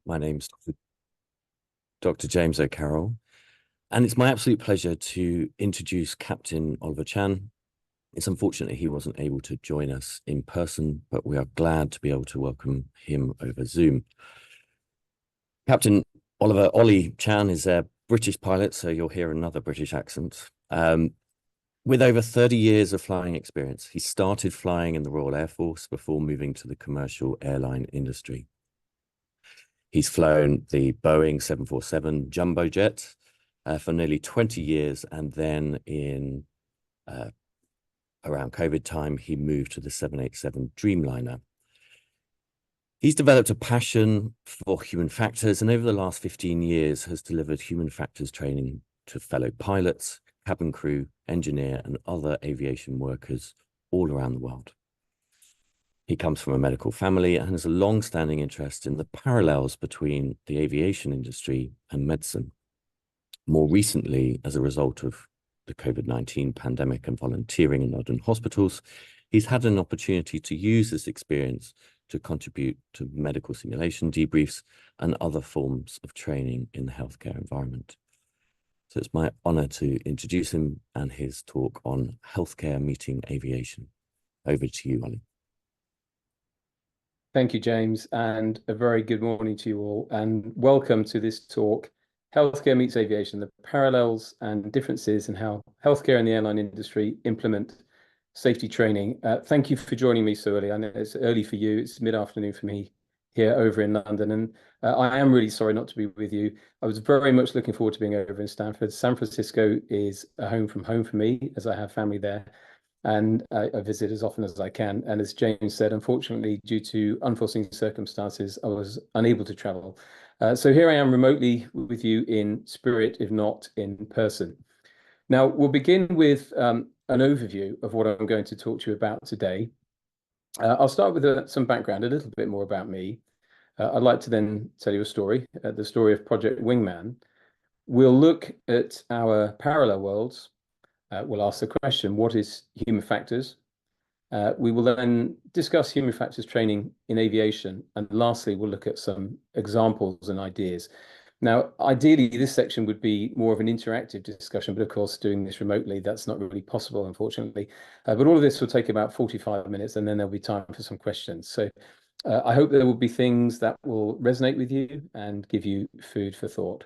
My name's Dr. James O'Carroll, and it's my absolute pleasure to introduce Captain Oliver Chan. It's unfortunate he wasn't able to join us in person, but we are glad to be able to welcome him over Zoom. Captain Oliver Ollie Chan is a British pilot, so you'll hear another British accent. With over 30 years of flying experience, he started flying in the Royal Air Force before moving to the commercial airline industry. He's flown the Boeing 747 jumbo jet for nearly 20 years, and then in around COVID time, he moved to the 787 Dreamliner. He's developed a passion for human factors, and over the last 15 years has delivered human factors training to fellow pilots, cabin crew, engineer, and other aviation workers all around the world. He comes from a medical family and has a long-standing interest in the parallels between the aviation industry and medicine. More recently, as a result of the COVID-19 pandemic and volunteering in London hospitals, he's had an opportunity to use this experience to contribute to medical simulation debriefs and other forms of training in the healthcare environment. So it's my honor to introduce him and his talk on healthcare meeting aviation. Over to you, Ollie. Thank you, James, and a very good morning to you all, and welcome to this talk, Healthcare Meets Aviation, the Parallels and Differences in How Healthcare and the Airline Industry Implement Safety Training. Thank you for joining me so early. I know it's early for you, it's mid-afternoon for me here over in London, and I am really sorry not to be with you. I was very much looking forward to being over in Stanford. San Francisco is a home from home for me, as I have family there. And I visit as often as I can. And as James said, unfortunately, due to unforeseen circumstances, I was unable to travel. So here I am remotely with you in spirit, if not in person. Now, we'll begin with an overview of what I'm going to talk to you about today. I'll start with some background, a little bit more about me. I'd like to then tell you a story, the story of Project Wingman. We'll look at our parallel worlds. We'll ask the question, what is human factors? We will then discuss human factors training in aviation. And lastly, we'll look at some examples and ideas. Now, ideally, this section would be more of an interactive discussion, but of course, doing this remotely, that's not really possible, unfortunately. But all of this will take about 45 minutes, and then there'll be time for some questions. So I hope there will be things that will resonate with you and give you food for thought.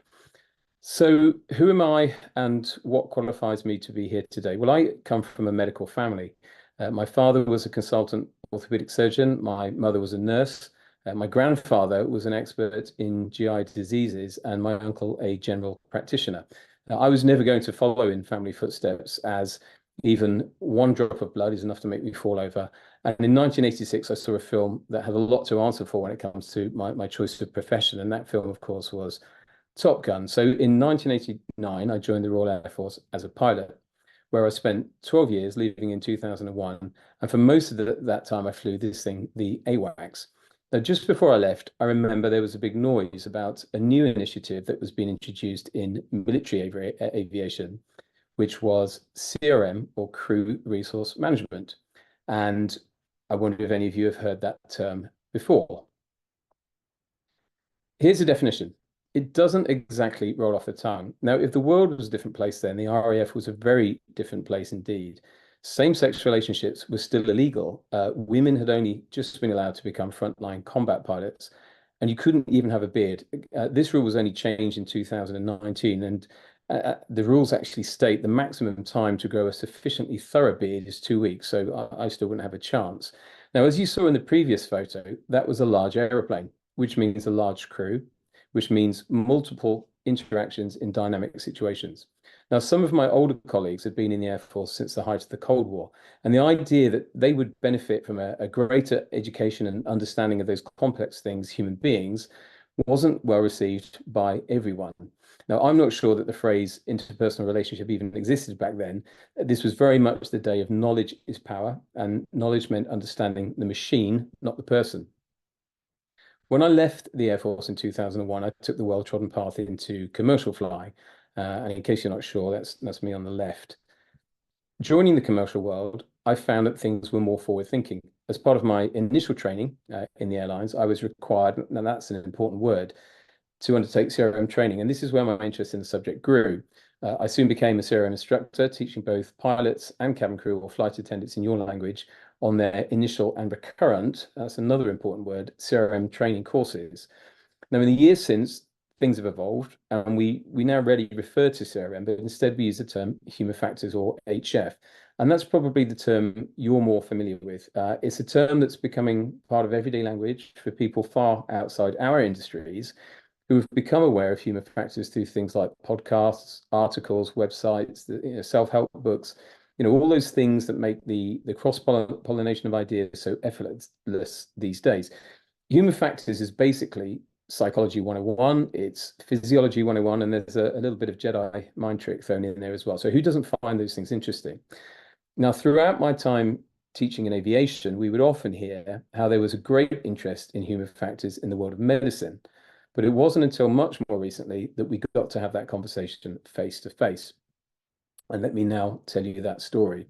So who am I and what qualifies me to be here today? Well, I come from a medical family. My father was a consultant orthopedic surgeon. My mother was a nurse. My grandfather was an expert in GI diseases, and my uncle a general practitioner. Now, I was never going to follow in family footsteps, as even one drop of blood is enough to make me fall over. And in 1986, I saw a film that had a lot to answer for when it comes to my choice of profession. And that film, of course, was Top Gun. So in 1989, I joined the Royal Air Force as a pilot, where I spent 12 years, leaving in 2001. And for most of that time, I flew this thing, the AWACS. Now, just before I left, I remember there was a big noise about a new initiative that was being introduced in military aviation, which was CRM, or Crew Resource Management. And I wonder if any of you have heard that term before. Here's a definition. It doesn't exactly roll off the tongue. Now, if the world was a different place then, the RAF was a very different place indeed. Same-sex relationships were still illegal. Women had only just been allowed to become frontline combat pilots, and you couldn't even have a beard. This rule was only changed in 2019, and the rules actually state the maximum time to grow a sufficiently thorough beard is 2 weeks, so I still wouldn't have a chance. Now, as you saw in the previous photo, that was a large aeroplane, which means a large crew, which means multiple interactions in dynamic situations. Now, some of my older colleagues had been in the Air Force since the height of the Cold War, and the idea that they would benefit from a greater education and understanding of those complex things, human beings, wasn't well received by everyone. Now, I'm not sure that the phrase interpersonal relationship even existed back then. This was very much the day of knowledge is power, and knowledge meant understanding the machine, not the person. When I left the Air Force in 2001, I took the well-trodden path into commercial flying. And in case you're not sure, that's me on the left. Joining the commercial world, I found that things were more forward-thinking. as part of my initial training in the airlines, I was required, and that's an important word, to undertake CRM training. And this is where my interest in the subject grew. I soon became a CRM instructor, teaching both pilots and cabin crew or flight attendants in your language on their initial and recurrent, that's another important word, CRM training courses. Now, in the years since, things have evolved, and we now rarely refer to CRM, but instead we use the term human factors or HF. And that's probably the term you're more familiar with. It's a term that's becoming part of everyday language for people far outside our industries who have become aware of human factors through things like podcasts, articles, websites, self-help books, all those things that make the cross-pollination of ideas so effortless these days. Human factors is basically psychology 101, it's physiology 101, and there's a little bit of Jedi mind trick thrown in there as well. So who doesn't find those things interesting? Now, throughout my time teaching in aviation, we would often hear how there was a great interest in human factors in the world of medicine. But it wasn't until much more recently that we got to have that conversation face to face. And let me now tell you that story.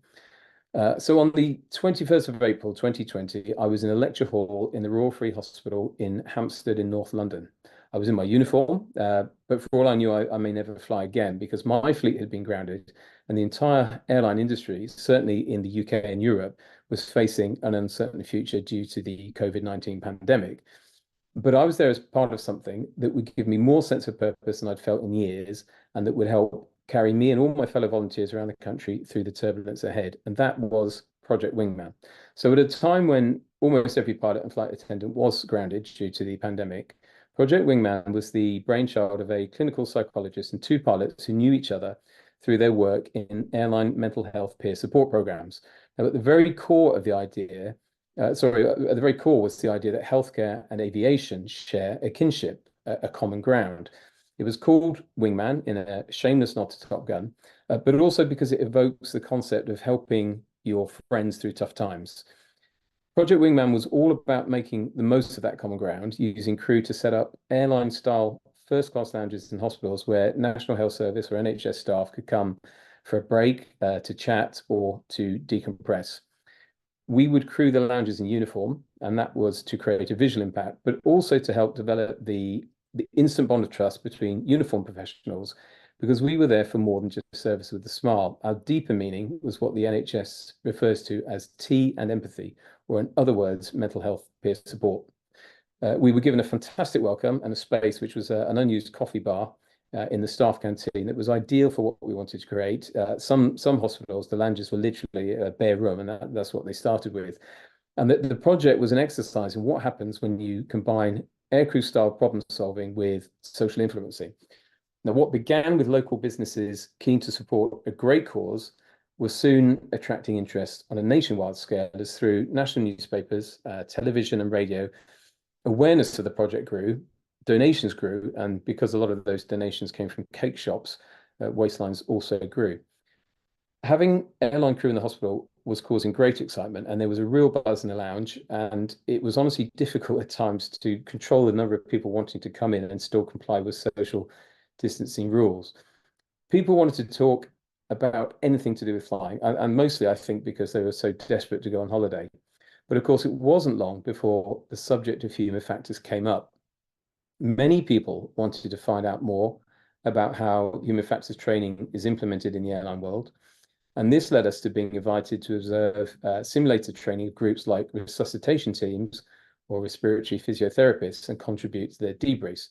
So on the 21st of April 2020, I was in a lecture hall in the Royal Free Hospital in Hampstead in North London. I was in my uniform, but for all I knew, I may never fly again because my fleet had been grounded and the entire airline industry, certainly in the UK and Europe, was facing an uncertain future due to the COVID-19 pandemic. But I was there as part of something that would give me more sense of purpose than I'd felt in years, and that would help carry me and all my fellow volunteers around the country through the turbulence ahead. And that was Project Wingman. So at a time when almost every pilot and flight attendant was grounded due to the pandemic, Project Wingman was the brainchild of a clinical psychologist and two pilots who knew each other through their work in airline mental health peer support programs. Now, at the very core of the idea, at the very core was the idea that healthcare and aviation share a kinship, a common ground. It was called Wingman in a shameless nod to Top Gun, but also because it evokes the concept of helping your friends through tough times. Project Wingman was all about making the most of that common ground, using crew to set up airline-style first-class lounges in hospitals where National Health Service or NHS staff could come for a break, to chat or to decompress. We would crew the lounges in uniform, and that was to create a visual impact, but also to help develop the instant bond of trust between uniform professionals, because we were there for more than just service with a smile. Our deeper meaning was what the NHS refers to as tea and empathy, or in other words, mental health peer support. We were given a fantastic welcome and a space which was an unused coffee bar in the staff canteen that was ideal for what we wanted to create. Some hospitals, the lounges were literally a bare room, and that's what they started with. And the project was an exercise in what happens when you combine aircrew style problem solving with social influencing. Now, what began with local businesses keen to support a great cause was soon attracting interest on a nationwide scale as through national newspapers, television and radio, awareness of the project grew, donations grew, and because a lot of those donations came from cake shops, waistlines also grew. Having airline crew in the hospital was causing great excitement, and there was a real buzz in the lounge, and it was honestly difficult at times to control the number of people wanting to come in and still comply with social distancing rules. People wanted to talk about anything to do with flying, and mostly, I think, because they were so desperate to go on holiday. But of course, it wasn't long before the subject of human factors came up. Many people wanted to find out more about how human factors training is implemented in the airline world. And this led us to being invited to observe simulator training of groups like resuscitation teams or respiratory physiotherapists and contribute to their debriefs.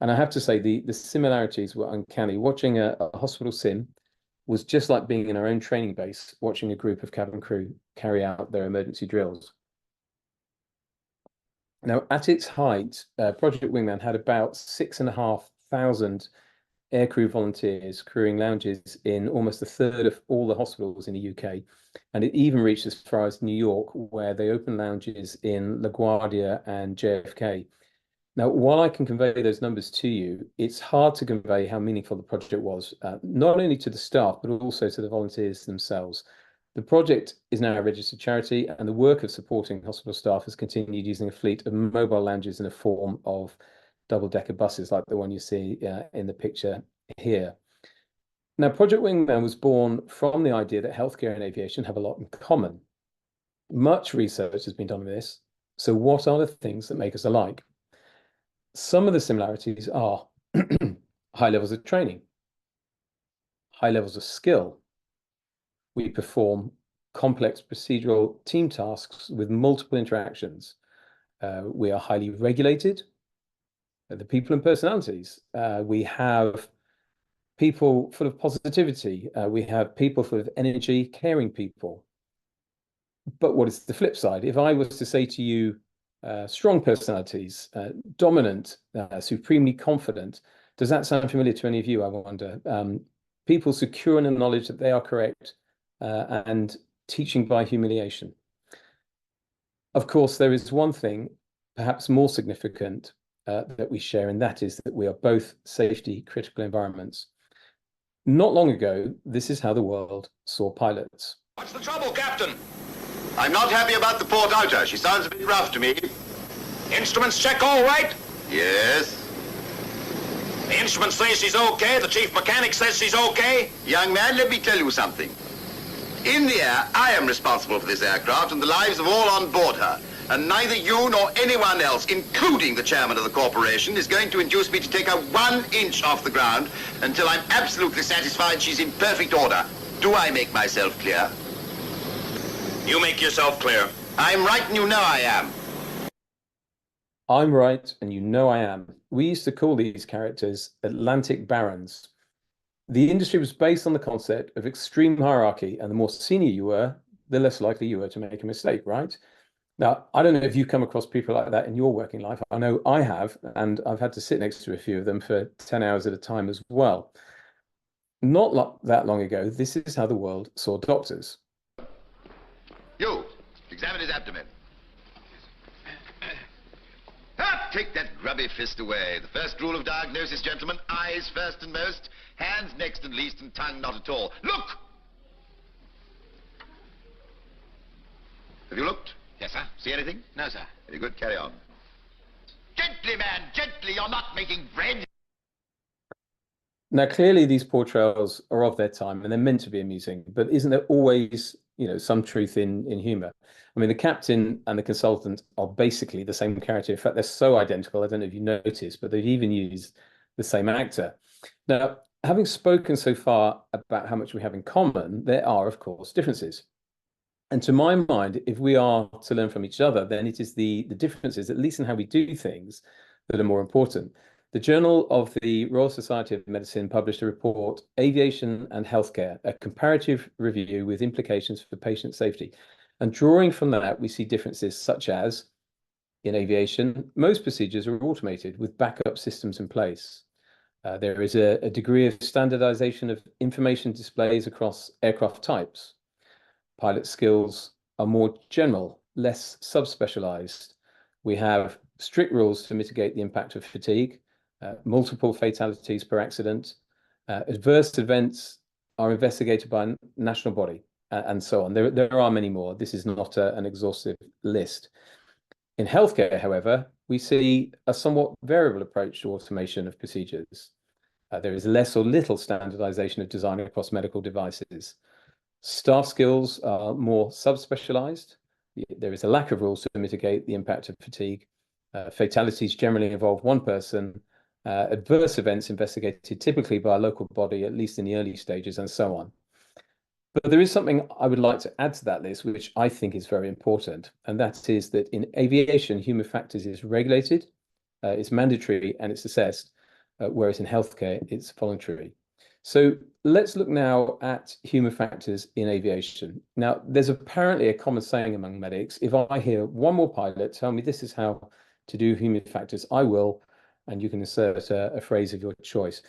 And I have to say, the similarities were uncanny. Watching a hospital sim was just like being in our own training base, watching a group of cabin crew carry out their emergency drills. Now, at its height, Project Wingman had about 6,500 aircrew volunteers crewing lounges in almost a third of all the hospitals in the UK. And it even reached as far as New York, where they opened lounges in LaGuardia and JFK. Now, while I can convey those numbers to you, it's hard to convey how meaningful the project was, not only to the staff, but also to the volunteers themselves. The project is now a registered charity, and the work of supporting hospital staff has continued using a fleet of mobile lounges in the form of double-decker buses like the one you see in the picture here. Now, Project Wingman was born from the idea that healthcare and aviation have a lot in common. Much research has been done on this. So what are the things that make us alike? Some of the similarities are high levels of training, high levels of skill. We perform complex procedural team tasks with multiple interactions. We are highly regulated. The people and personalities. We have people full of positivity. We have people full of energy, caring people. But what is the flip side? If I was to say to you, strong personalities, dominant, supremely confident, does that sound familiar to any of you, I wonder? People secure in the knowledge that they are correct and teaching by humiliation. Of course, there is one thing, perhaps more significant, that we share, and that is that we are both safety critical environments. Not long ago, this is how the world saw pilots. What's the trouble, Captain? I'm not happy about the port outer. She sounds a bit rough to me. Instruments check all right? Yes. The instrument says she's okay. The chief mechanic says she's okay. Young man, let me tell you something. In the air, I am responsible for this aircraft and the lives of all on board her. And neither you nor anyone else, including the chairman of the corporation, is going to induce me to take her 1 inch off the ground until I'm absolutely satisfied she's in perfect order. Do I make myself clear? You make yourself clear. I'm right and you know I am. I'm right and you know I am. We used to call these characters Atlantic barons. The industry was based on the concept of extreme hierarchy, and the more senior you were, the less likely you were to make a mistake, right? Now, I don't know if you've come across people like that in your working life. I know I have, and I've had to sit next to a few of them for 10 hours at a time as well. Not that long ago, this is how the world saw doctors. You, examine his abdomen. Ah, take that grubby fist away. The first rule of diagnosis, gentlemen, eyes first and most, hands next and least, and tongue not at all. Look! Have you looked? Yes, sir. See anything? No, sir. Very good, carry on. Gently, man, gently, you're not making bread. Now, clearly these portrayals are of their time and they're meant to be amusing, but isn't there always, some truth in humor? I mean, the captain and the consultant are basically the same character. In fact, they're so identical, I don't know if you noticed, but they've even used the same actor. Now, having spoken so far about how much we have in common, there are, of course, differences. And to my mind, if we are to learn from each other, then it is the differences, at least in how we do things, that are more important. The Journal of the Royal Society of Medicine published a report, Aviation and Healthcare, a comparative review with implications for patient safety. And drawing from that, we see differences such as, in aviation, most procedures are automated with backup systems in place. There is a degree of standardization of information displays across aircraft types. Pilot skills are more general, less subspecialized. We have strict rules to mitigate the impact of fatigue, multiple fatalities per accident. Adverse events are investigated by a national body, and so on. There are many more. This is not an exhaustive list. In healthcare, however, we see a somewhat variable approach to automation of procedures. There is less or little standardization of design across medical devices. Staff skills are more subspecialized. There is a lack of rules to mitigate the impact of fatigue. Fatalities generally involve one person. Adverse events investigated typically by a local body, at least in the early stages, and so on. But there is something I would like to add to that list, which I think is very important, and that is that in aviation, human factors is regulated, it's mandatory, and it's assessed, whereas in healthcare, it's voluntary. So let's look now at human factors in aviation. Now, there's apparently a common saying among medics, if I hear one more pilot tell me this is how to do human factors, I will, and you can insert a phrase of your choice.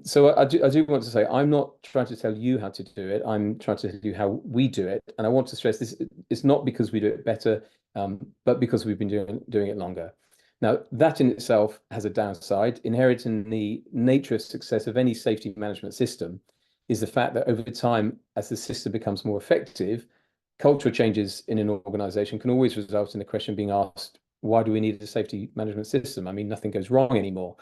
So I do want to say, I'm not trying to tell you how to do it. I'm trying to tell you how we do it. And I want to stress this, it's not because we do it better, but because we've been doing it longer. Now, that in itself has a downside. Inherent in the nature of success of any safety management system is the fact that over time, as the system becomes more effective, cultural changes in an organization can always result in the question being asked, why do we need a safety management system? I mean, nothing goes wrong anymore.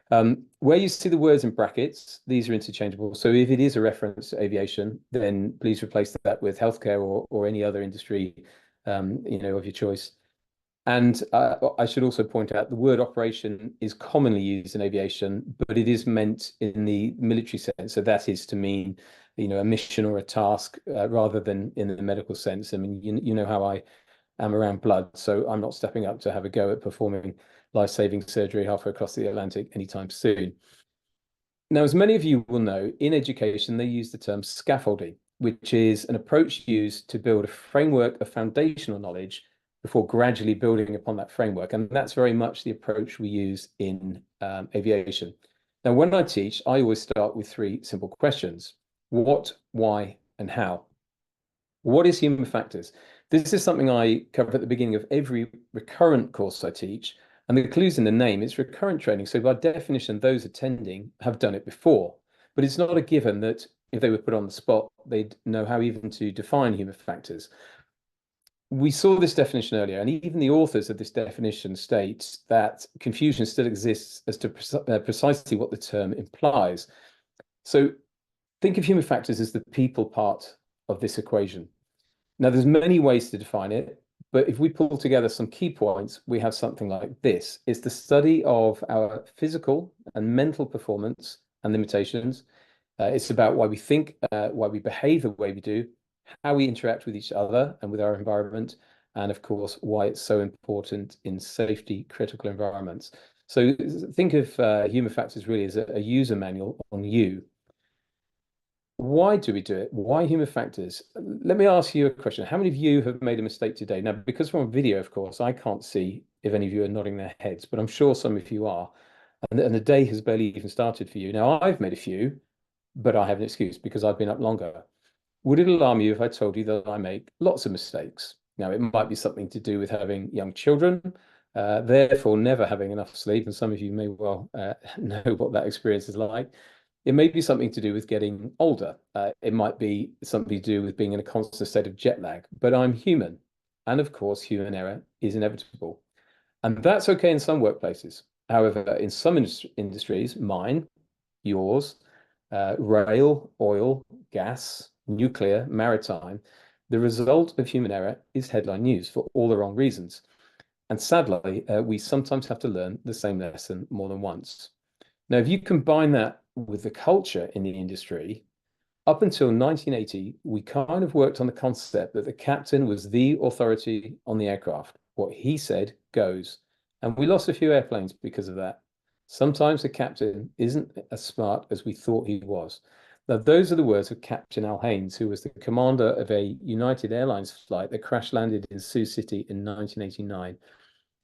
Where you see the words in brackets, these are interchangeable. So if it is a reference to aviation, then please replace that with healthcare or any other industry, of your choice. And I should also point out the word operation is commonly used in aviation, but it is meant in the military sense. So that is to mean, a mission or a task rather than in the medical sense. I mean, you know how I am around blood, so I'm not stepping up to have a go at performing life-saving surgery halfway across the Atlantic anytime soon. Now, as many of you will know, in education, they use the term scaffolding, which is an approach used to build a framework of foundational knowledge before gradually building upon that framework. And that's very much the approach we use in aviation. Now, when I teach, I always start with three simple questions: what, why, and how. What is human factors? This is something I cover at the beginning of every recurrent course I teach. And the clue's in the name, it's recurrent training. So by definition, those attending have done it before. But it's not a given that if they were put on the spot, they'd know how even to define human factors. We saw this definition earlier, and even the authors of this definition state that confusion still exists as to precisely what the term implies. So think of human factors as the people part of this equation. Now, there's many ways to define it, but if we pull together some key points, we have something like this. It's the study of our physical and mental performance and limitations. It's about why we think, why we behave the way we do, how we interact with each other and with our environment, and of course, why it's so important in safety critical environments. So think of human factors really as a user manual on you. Why do we do it? Why human factors? Let me ask you a question. How many of you have made a mistake today? Now, because we're on video, of course, I can't see if any of you are nodding their heads, but I'm sure some of you are. And the day has barely even started for you. Now, I've made a few, but I have an excuse because I've been up longer. Would it alarm you if I told you that I make lots of mistakes? Now, it might be something to do with having young children, therefore never having enough sleep. And some of you may well know what that experience is like. It may be something to do with getting older. It might be something to do with being in a constant state of jet lag, but I'm human. And of course, human error is inevitable. And that's okay in some workplaces. However, in some industries, mine, yours, rail, oil, gas, nuclear, maritime, the result of human error is headline news for all the wrong reasons. And sadly, we sometimes have to learn the same lesson more than once. Now, if you combine that with the culture in the industry, up until 1980, we kind of worked on the concept that the captain was the authority on the aircraft. What he said goes. And we lost a few airplanes because of that. Sometimes the captain isn't as smart as we thought he was. Now, those are the words of Captain Al Haynes, who was the commander of a United Airlines flight that crash landed in Sioux City in 1989.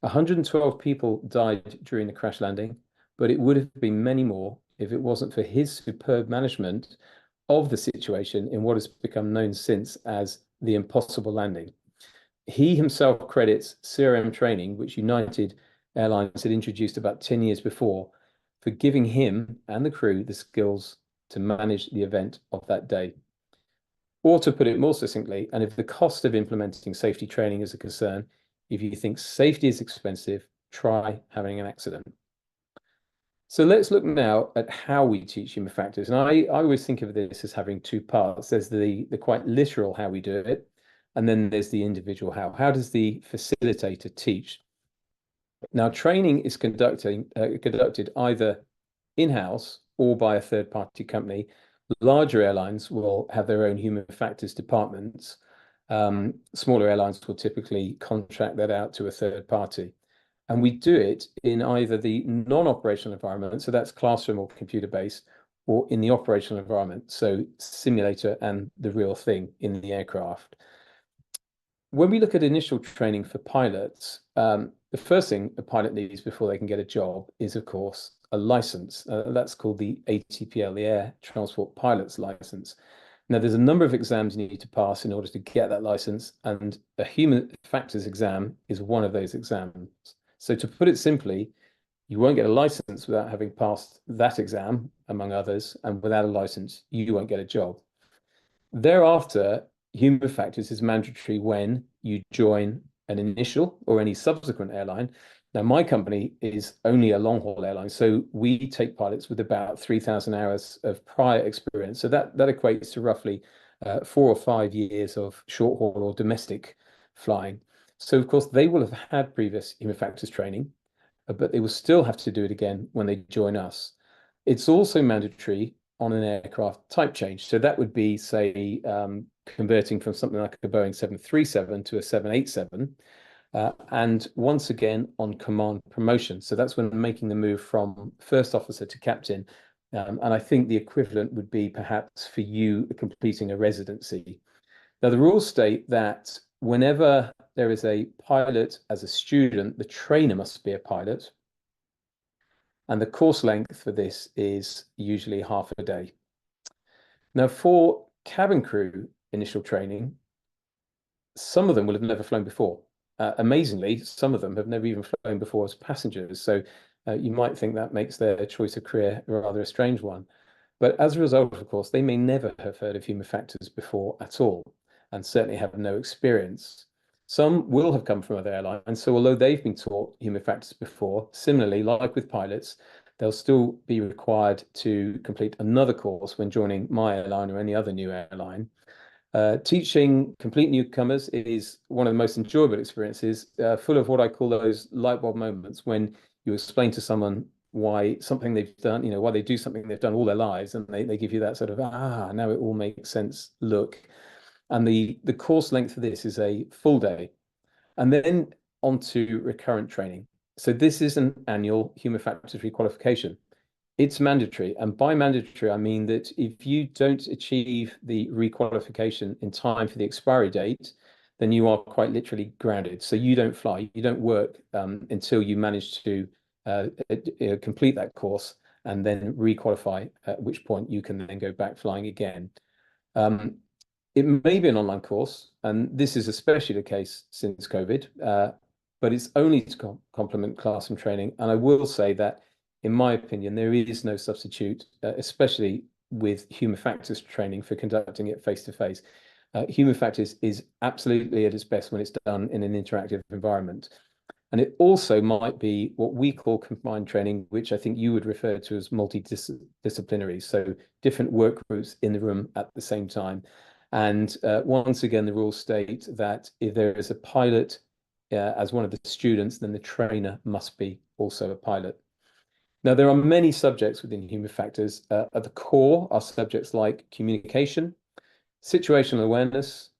112 people died during the crash landing, but it would have been many more if it wasn't for his superb management of the situation in what has become known since as the impossible landing. He himself credits CRM training, which United Airlines had introduced about 10 years before, for giving him and the crew the skills to manage the event of that day. Or to put it more succinctly, and if the cost of implementing safety training is a concern, if you think safety is expensive, try having an accident. So let's look now at how we teach human factors. And I always think of this as having two parts. There's the quite literal how we do it, and then there's the individual how. How does the facilitator teach? Now, training is conducted either in-house or by a third-party company. Larger airlines will have their own human factors departments. Smaller airlines will typically contract that out to a third party. And we do it in either the non-operational environment, so that's classroom or computer-based, or in the operational environment, so simulator and the real thing in the aircraft. When we look at initial training for pilots, the first thing a pilot needs before they can get a job is, of course, a license. That's called the ATPL, the Air Transport Pilot's License. Now, there's a number of exams you need to pass in order to get that license, and a human factors exam is one of those exams. So to put it simply, you won't get a license without having passed that exam, among others, and without a license, you won't get a job. Thereafter, human factors is mandatory when you join an initial or any subsequent airline. Now, my company is only a long-haul airline, so we take pilots with about 3,000 hours of prior experience. So that equates to roughly 4 or 5 years of short-haul or domestic flying. So, of course, they will have had previous human factors training, but they will still have to do it again when they join us. It's also mandatory on an aircraft type change. So that would be, say, converting from something like a Boeing 737 to a 787. And once again on command promotion. So that's when making the move from first officer to captain. And I think the equivalent would be perhaps for you completing a residency. Now, the rules state that whenever there is a pilot as a student, the trainer must be a pilot. And the course length for this is usually half a day. Now, for cabin crew initial training, some of them will have never flown before. Amazingly, some of them have never even flown before as passengers. So you might think that makes their choice of career rather a strange one. But as a result, of course, they may never have heard of human factors before at all, and certainly have no experience. Some will have come from other airlines. So although they've been taught human factors before, similarly, like with pilots, they'll still be required to complete another course when joining my airline or any other new airline. Teaching complete newcomers is one of the most enjoyable experiences, full of what I call those light bulb moments when you explain to someone why something they've done, why they do something they've done all their lives, and they give you that sort of, now it all makes sense look. And the course length for this is a full day. And then on to recurrent training. So this is an annual human factors requalification. It's mandatory. And by mandatory, I mean that if you don't achieve the requalification in time for the expiry date, then you are quite literally grounded. So you don't fly, you don't work until you manage to complete that course and then requalify, at which point you can then go back flying again. It may be an online course, and this is especially the case since COVID, but it's only to complement classroom training. And I will say that, in my opinion, there is no substitute, especially with human factors training, for conducting it face to face. Human factors is absolutely at its best when it's done in an interactive environment. And it also might be what we call combined training, which I think you would refer to as multidisciplinary. So different work groups in the room at the same time. And once again, the rules state that if there is a pilot as one of the students, then the trainer must be also a pilot. Now, there are many subjects within human factors. At the core are subjects like communication, situational awareness,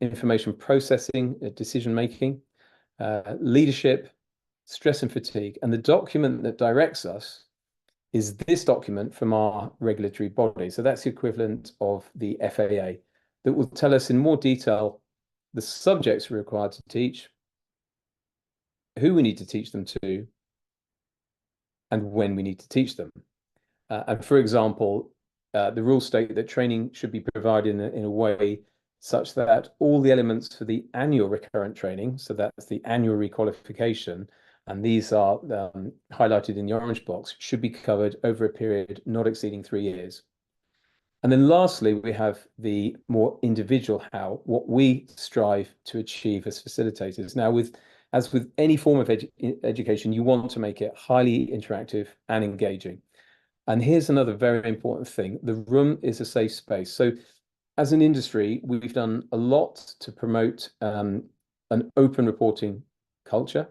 information processing, decision making, leadership, stress and fatigue. And the document that directs us is this document from our regulatory body. So that's the equivalent of the FAA, that will tell us in more detail the subjects we're required to teach, who we need to teach them to, and when we need to teach them. And for example, the rules state that training should be provided in a way such that all the elements for the annual recurrent training, so that's the annual requalification, and these are highlighted in the orange box, should be covered over a period not exceeding 3 years. And then lastly, we have the more individual how, what we strive to achieve as facilitators. Now, as with any form of education, you want to make it highly interactive and engaging. And here's another very important thing. The room is a safe space. So as an industry, we've done a lot to promote an open reporting culture,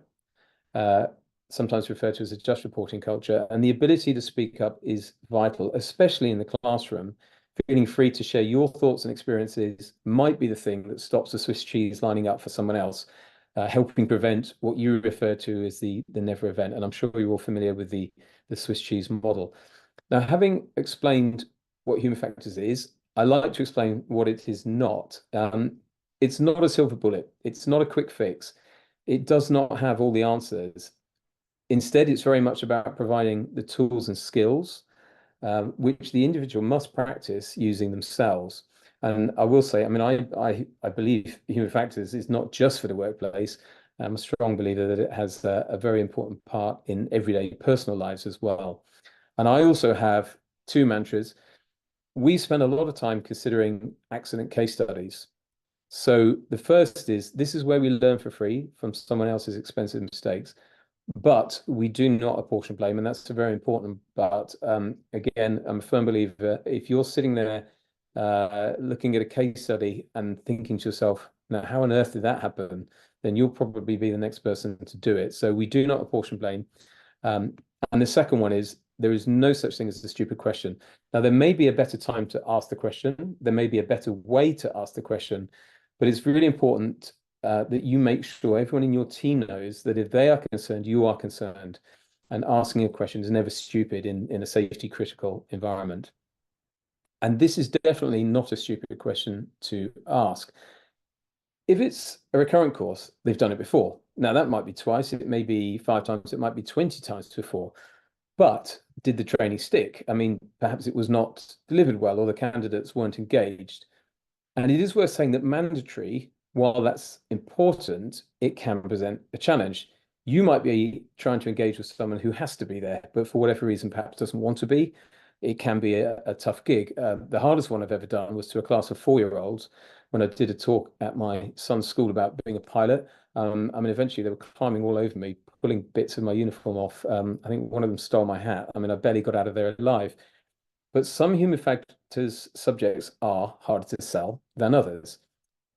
sometimes referred to as a just reporting culture. And the ability to speak up is vital, especially in the classroom. Feeling free to share your thoughts and experiences might be the thing that stops the Swiss cheese lining up for someone else, helping prevent what you refer to as the never event. And I'm sure you're all familiar with the Swiss cheese model. Now, having explained what human factors is, I like to explain what it is not. It's not a silver bullet. It's not a quick fix. It does not have all the answers. Instead, it's very much about providing the tools and skills which the individual must practice using themselves. And I will say, I mean, I believe human factors is not just for the workplace. I'm a strong believer that it has a very important part in everyday personal lives as well. And I also have 2 mantras. We spend a lot of time considering accident case studies. So the first is, this is where we learn for free from someone else's expensive mistakes. But we do not apportion blame, and that's very important. But again, I'm a firm believer, if you're sitting there looking at a case study and thinking to yourself, now, how on earth did that happen? Then you'll probably be the next person to do it. So we do not apportion blame. And the second one is there is no such thing as a stupid question. Now, there may be a better time to ask the question. There may be a better way to ask the question, but it's really important that you make sure everyone in your team knows that if they are concerned, you are concerned. And asking a question is never stupid in a safety critical environment. And this is definitely not a stupid question to ask. If it's a recurrent course, they've done it before. Now, that might be twice, it may be 5 times, it might be 20 times before. But did the training stick? I mean, perhaps it was not delivered well or the candidates weren't engaged. And it is worth saying that mandatory, while that's important, it can present a challenge. You might be trying to engage with someone who has to be there, but for whatever reason, perhaps doesn't want to be. It can be a tough gig. The hardest one I've ever done was to a class of 4-year-olds when I did a talk at my son's school about being a pilot. I mean, eventually they were climbing all over me, pulling bits of my uniform off. I think one of them stole my hat. I mean, I barely got out of there alive. But some human factors subjects are harder to sell than others,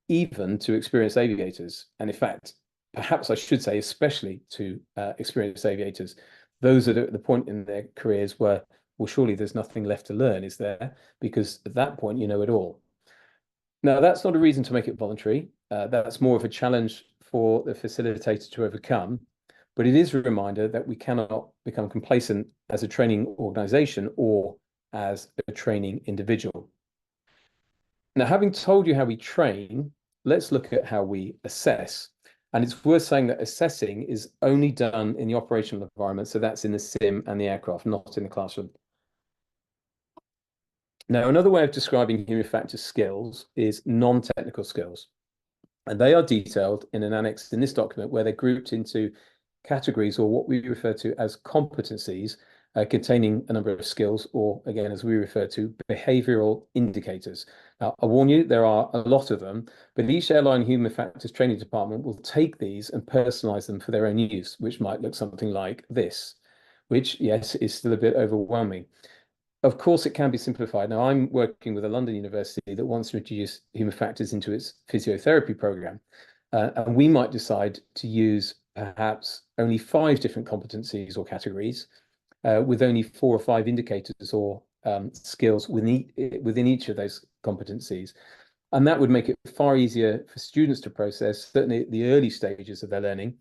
even to experienced aviators. And in fact, perhaps I should say, especially to experienced aviators, those that are at the point in their careers where, well, surely there's nothing left to learn, is there? Because at that point, you know it all. Now, that's not a reason to make it voluntary. That's more of a challenge for the facilitator to overcome. But it is a reminder that we cannot become complacent as a training organization or as a training individual. Now, having told you how we train, let's look at how we assess. And it's worth saying that assessing is only done in the operational environment. So that's in the sim and the aircraft, not in the classroom. Now, another way of describing human factor skills is non-technical skills. And they are detailed in an annex in this document where they're grouped into categories, or what we refer to as competencies, containing a number of skills, or again, as we refer to, behavioral indicators. Now, I warn you, there are a lot of them, but each airline human factors training department will take these and personalize them for their own use, which might look something like this, which, yes, is still a bit overwhelming. Of course, it can be simplified. Now, I'm working with a London university that wants to introduce human factors into its physiotherapy program. And we might decide to use perhaps only 5 different competencies or categories with only 4 or 5 indicators or skills within each of those competencies. And that would make it far easier for students to process, certainly at the early stages of their learning,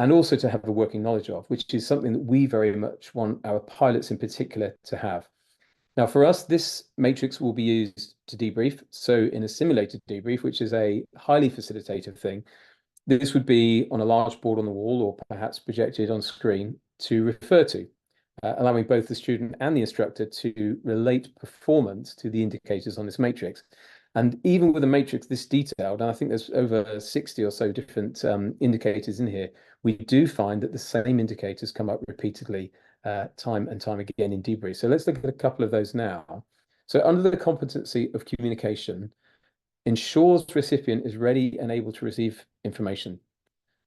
and also to have a working knowledge of, which is something that we very much want our pilots in particular to have. Now, for us, this matrix will be used to debrief. So in a simulated debrief, which is a highly facilitative thing, this would be on a large board on the wall or perhaps projected on screen to refer to, allowing both the student and the instructor to relate performance to the indicators on this matrix. And even with a matrix this detailed, and I think there's over 60 or so different indicators in here, we do find that the same indicators come up repeatedly time and time again in debrief. So let's look at a couple of those now. So under the competency of communication, ensures recipient is ready and able to receive information,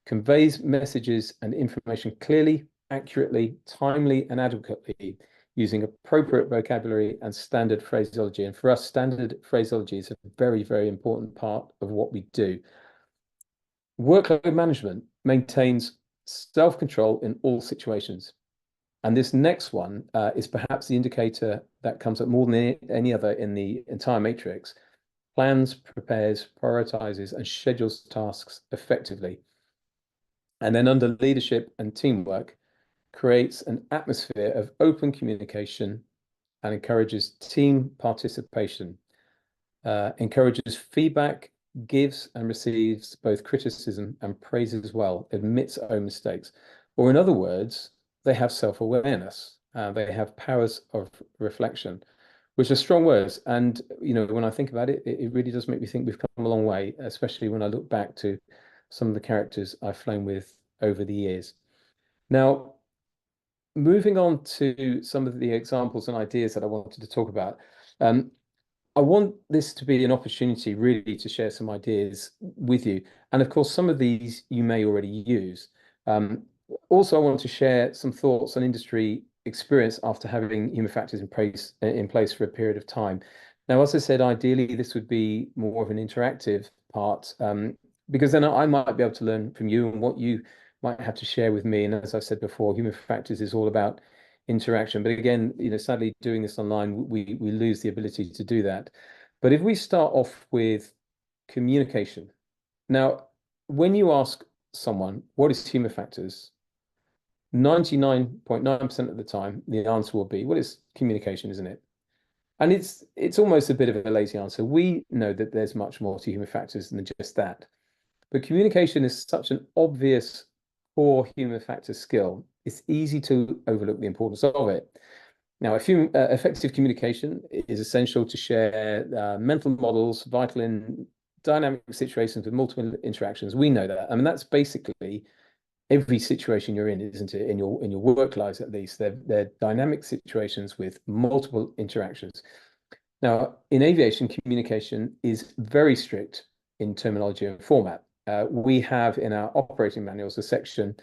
conveys messages and information clearly, accurately, timely, and adequately, using appropriate vocabulary and standard phraseology. And for us, standard phraseology is a very, very important part of what we do. Workload management maintains self-control in all situations. And this next one is perhaps the indicator that comes up more than any other in the entire matrix. Plans, prepares, prioritizes, and schedules tasks effectively. And then under leadership and teamwork, creates an atmosphere of open communication and encourages team participation, encourages feedback, gives and receives both criticism and praise as well, admits own mistakes. Or in other words, they have self-awareness, they have powers of reflection, which are strong words. And, you know, when I think about it, it really does make me think we've come a long way, especially when I look back to some of the characters I've flown with over the years. Now, moving on to some of the examples and ideas that I wanted to talk about, I want this to be an opportunity really to share some ideas with you. And of course, some of these you may already use. Also, I want to share some thoughts on industry experience after having human factors in place for a period of time. Now, as I said, ideally, this would be more of an interactive part, because then I might be able to learn from you and what you might have to share with me. And as I said before, human factors is all about interaction. But again, sadly, doing this online, we lose the ability to do that. But if we start off with communication. Now, when you ask someone, what is human factors? 99.9% of the time, the answer will be, well, it's communication, isn't it? And it's almost a bit of a lazy answer. We know that there's much more to human factors than just that. But communication is such an obvious core human factor skill. It's easy to overlook the importance of it. Now, effective communication is essential to share mental models, vital in dynamic situations with multiple interactions. We know that. I mean, that's basically every situation you're in, isn't it? In your work lives, at least, they're dynamic situations with multiple interactions. Now, in aviation, communication is very strict in terminology and format. We have in our operating manuals a section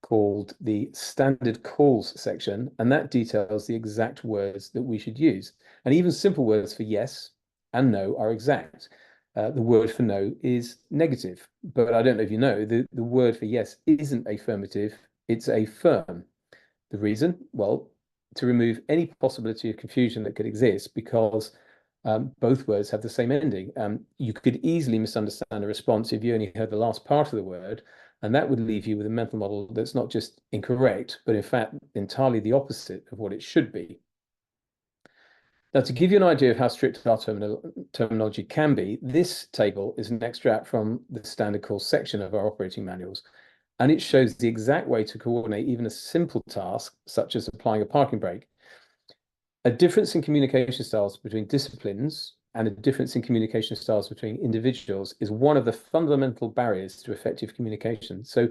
called the standard calls section, and that details the exact words that we should use. And even simple words for yes and no are exact. The word for no is negative, but I don't know if you know, the word for yes isn't affirmative, it's affirm. The reason? Well, to remove any possibility of confusion that could exist, because both words have the same ending. You could easily misunderstand a response if you only heard the last part of the word, and that would leave you with a mental model that's not just incorrect, but in fact entirely the opposite of what it should be. Now, to give you an idea of how strict our terminology can be, this table is an extract from the standard call section of our operating manuals, and it shows the exact way to coordinate even a simple task, such as applying a parking brake. A difference in communication styles between disciplines and a difference in communication styles between individuals is one of the fundamental barriers to effective communication. So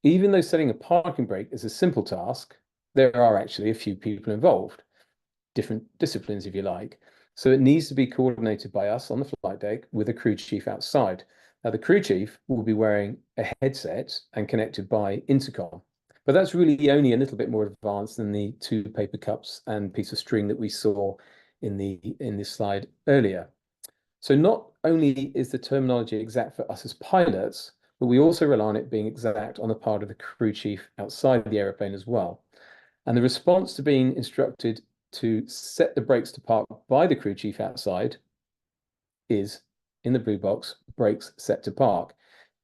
even though setting a parking brake is a simple task, there are actually a few people involved, different disciplines, if you like. So it needs to be coordinated by us on the flight deck with a crew chief outside. Now, the crew chief will be wearing a headset and connected by intercom. But that's really only a little bit more advanced than the 2 paper cups and piece of string that we saw in this slide earlier. So not only is the terminology exact for us as pilots, but we also rely on it being exact on the part of the crew chief outside the aeroplane as well. And the response to being instructed to set the brakes to park by the crew chief outside is, in the blue box, brakes set to park.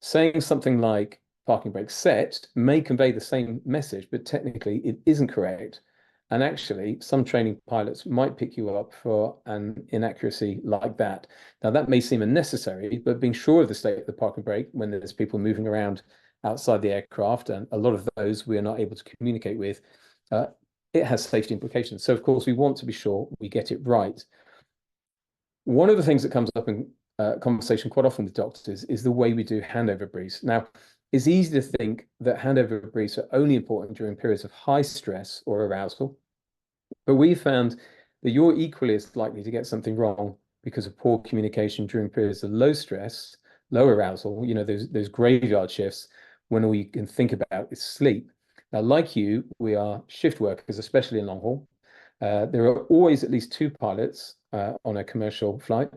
Saying something like parking brake set may convey the same message, but technically it isn't correct. And actually, some training pilots might pick you up for an inaccuracy like that. Now, that may seem unnecessary, but being sure of the state of the parking brake when there's people moving around outside the aircraft, and a lot of those we are not able to communicate with, it has safety implications. So, of course, we want to be sure we get it right. One of the things that comes up in conversation quite often with doctors is the way we do handover briefs. Now, it's easy to think that handover briefs are only important during periods of high stress or arousal, but we found that you're equally as likely to get something wrong because of poor communication during periods of low stress, low arousal, those graveyard shifts when all you can think about is sleep. Now, like you, we are shift workers, especially in long haul. There are always at least 2 pilots on a commercial flight,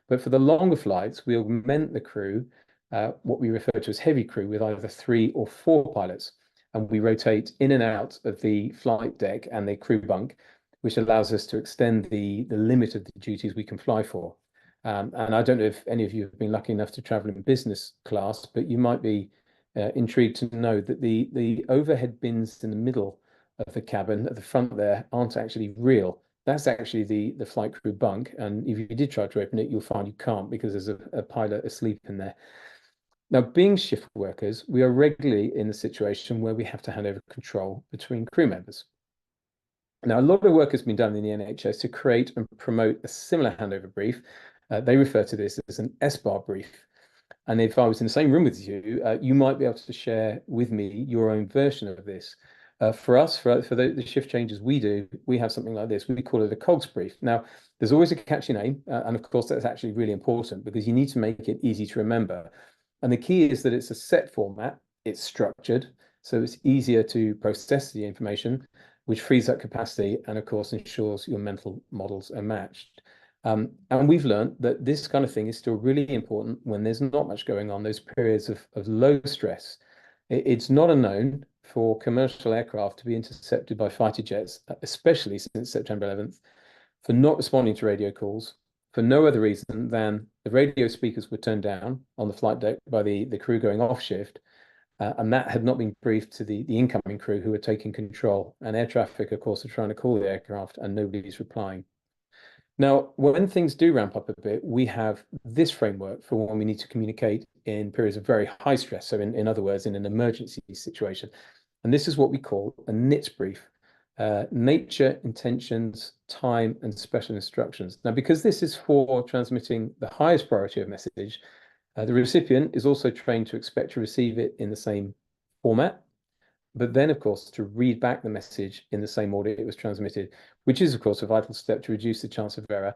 but for the longer flights, we augment the crew, what we refer to as heavy crew, with either 3 or 4 pilots, and we rotate in and out of the flight deck and the crew bunk, which allows us to extend the limit of the duties we can fly for. And I don't know if any of you have been lucky enough to travel in business class, but you might be intrigued to know that the overhead bins in the middle of the cabin at the front there aren't actually real. That's actually the flight crew bunk, and if you did try to open it, you'll find you can't because there's a pilot asleep in there. Now, being shift workers, we are regularly in the situation where we have to hand over control between crew members. Now, a lot of work has been done in the NHS to create and promote a similar handover brief. They refer to this as an S-bar brief. And if I was in the same room with you, you might be able to share with me your own version of this. For us, for the shift changes we do, we have something like this. We call it a COGS brief. Now, there's always a catchy name. And of course, that's actually really important because you need to make it easy to remember. And the key is that it's a set format, it's structured, So it's easier to process the information, which frees up capacity and, of course, ensures your mental models are matched. And we've learned that this kind of thing is still really important when there's not much going on, those periods of low stress. It's not unknown for commercial aircraft to be intercepted by fighter jets, especially since September 11th, for not responding to radio calls for no other reason than the radio speakers were turned down on the flight deck by the crew going off shift. And that had not been briefed to the incoming crew who were taking control. And air traffic, of course, are trying to call the aircraft and nobody's replying. Now, when things do ramp up a bit, we have this framework for when we need to communicate in periods of very high stress. So in other words, in an emergency situation. And this is what we call a NITS brief. Nature, intentions, time, and special instructions. Now, because this is for transmitting the highest priority of message, the recipient is also trained to expect to receive it in the same format, but then, of course, to read back the message in the same order it was transmitted, which is, of course, a vital step to reduce the chance of error,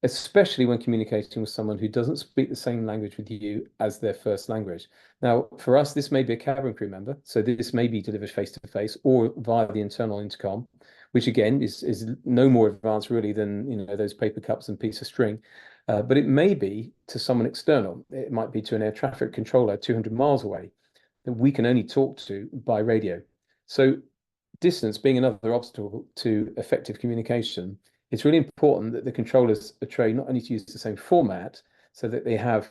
especially when communicating with someone who doesn't speak the same language with you as their first language. Now, for us, this may be a cabin crew member, so this may be delivered face-to-face or via the internal intercom, which again is no more advanced really than those paper cups and piece of string. But it may be to someone external. It might be to an air traffic controller 200 miles away that we can only talk to by radio. So distance being another obstacle to effective communication, it's really important that the controllers are trained not only to use the same format so that they have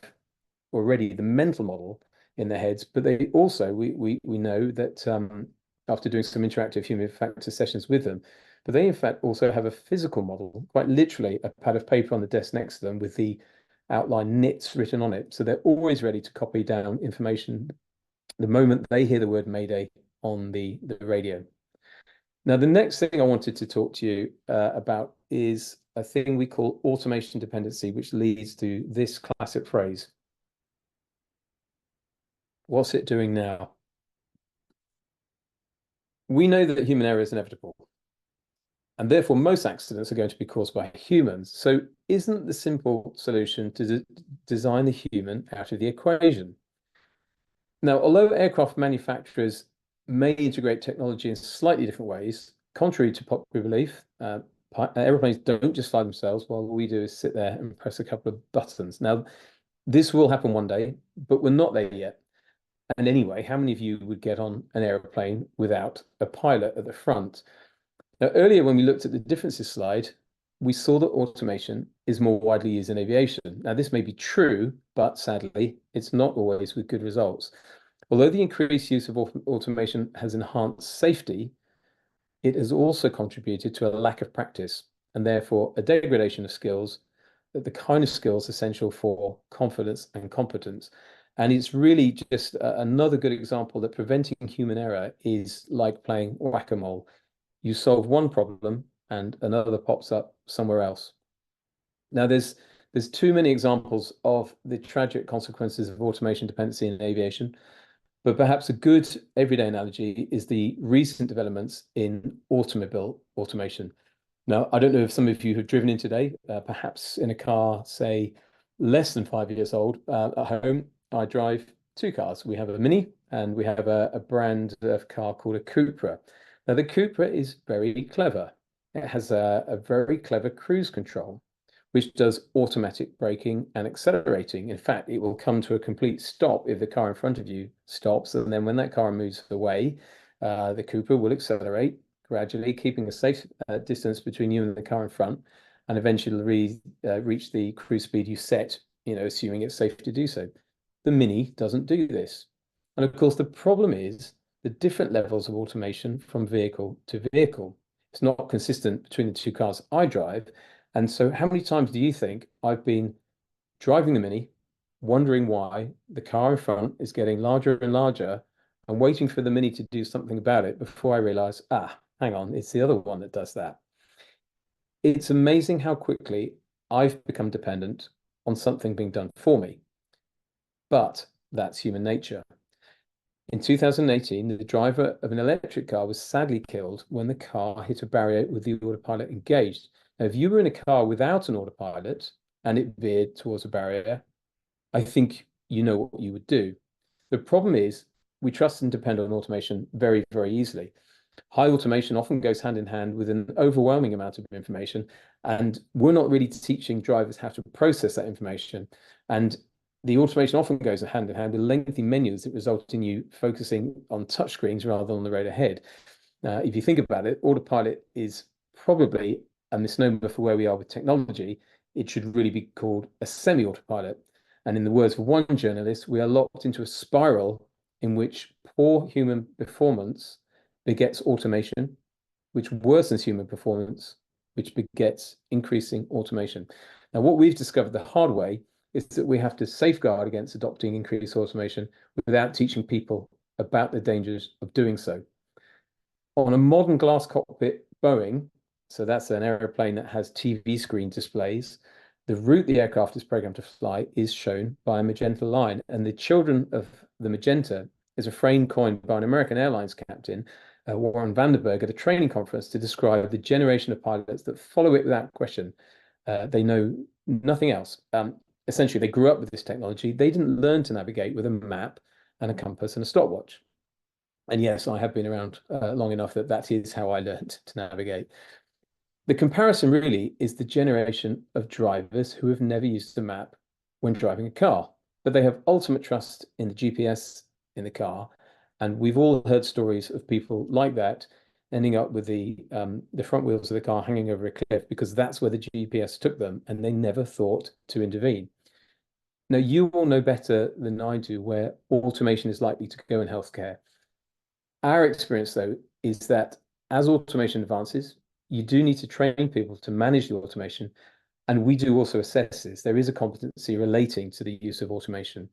already the mental model in their heads, but they also, we know that after doing some interactive human factor sessions with them, but they in fact also have a physical model, quite literally a pad of paper on the desk next to them with the outline NITS written on it. So they're always ready to copy down information the moment they hear the word Mayday on the radio. Now, the next thing I wanted to talk to you about is a thing we call automation dependency, which leads to this classic phrase. What's it doing now? We know that human error is inevitable, and therefore most accidents are going to be caused by humans. So isn't the simple solution to design the human out of the equation? Now, although aircraft manufacturers may integrate technology in slightly different ways, contrary to popular belief, airplanes don't just fly themselves. While all we do is sit there and press a couple of buttons. Now, this will happen one day, but we're not there yet. And anyway, how many of you would get on an airplane without a pilot at the front? Now, earlier when we looked at the differences slide, we saw that automation is more widely used in aviation. Now, this may be true, but sadly, it's not always with good results. Although the increased use of automation has enhanced safety, it has also contributed to a lack of practice and therefore a degradation of skills, the kind of skills essential for confidence and competence. And it's really just another good example that preventing human error is like playing whack-a-mole. You solve one problem and another pops up somewhere else. Now, there's too many examples of the tragic consequences of automation dependency in aviation, but perhaps a good everyday analogy is the recent developments in automobile automation. Now, I don't know if some of you have driven in today, perhaps in a car, say, less than 5 years old. At home, I drive two cars. We have a Mini and we have a brand of car called a Cupra. Now, the Cupra is very clever. It has a very clever cruise control, which does automatic braking and accelerating. In fact, it will come to a complete stop if the car in front of you stops. And then when that car moves away, the Cupra will accelerate gradually, keeping a safe distance between you and the car in front, and eventually reach the cruise speed you set, assuming it's safe to do so. The Mini doesn't do this. And of course, the problem is the different levels of automation from vehicle to vehicle. It's not consistent between the two cars I drive. And so how many times do you think I've been driving the Mini, wondering why the car in front is getting larger and larger and waiting for the Mini to do something about it before I realize, hang on, it's the other one that does that. It's amazing how quickly I've become dependent on something being done for me. But that's human nature. In 2018, the driver of an electric car was sadly killed when the car hit a barrier with the autopilot engaged. Now, if you were in a car without an autopilot and it veered towards a barrier, I think you know what you would do. The problem is we trust and depend on automation very, very easily. High automation often goes hand in hand with an overwhelming amount of information, and we're not really teaching drivers how to process that information. And the automation often goes hand in hand with lengthy menus that result in you focusing on touchscreens rather than on the road ahead. If you think about it, autopilot is probably a misnomer for where we are with technology. It should really be called a semi-autopilot. And in the words of one journalist, we are locked into a spiral in which poor human performance begets automation, which worsens human performance, which begets increasing automation. Now, what we've discovered the hard way is that we have to safeguard against adopting increased automation without teaching people about the dangers of doing so. On a modern glass cockpit Boeing, so that's an aeroplane that has TV screen displays, the route the aircraft is programmed to fly is shown by a magenta line. And the children of the magenta is a frame coined by an American Airlines captain, Warren Vandenberg, at a training conference to describe the generation of pilots that follow it without question. They know nothing else. Essentially, they grew up with this technology. They didn't learn to navigate with a map and a compass and a stopwatch. And yes, I have been around long enough that is how I learned to navigate. The comparison really is the generation of drivers who have never used a map when driving a car, but they have ultimate trust in the GPS in the car. And we've all heard stories of people like that ending up with the front wheels of the car hanging over a cliff because that's where the GPS took them, and they never thought to intervene. Now, you all know better than I do where automation is likely to go in healthcare. Our experience, though, is that as automation advances, you do need to train people to manage the automation. And we do also assess this. There is a competency relating to the use of automation.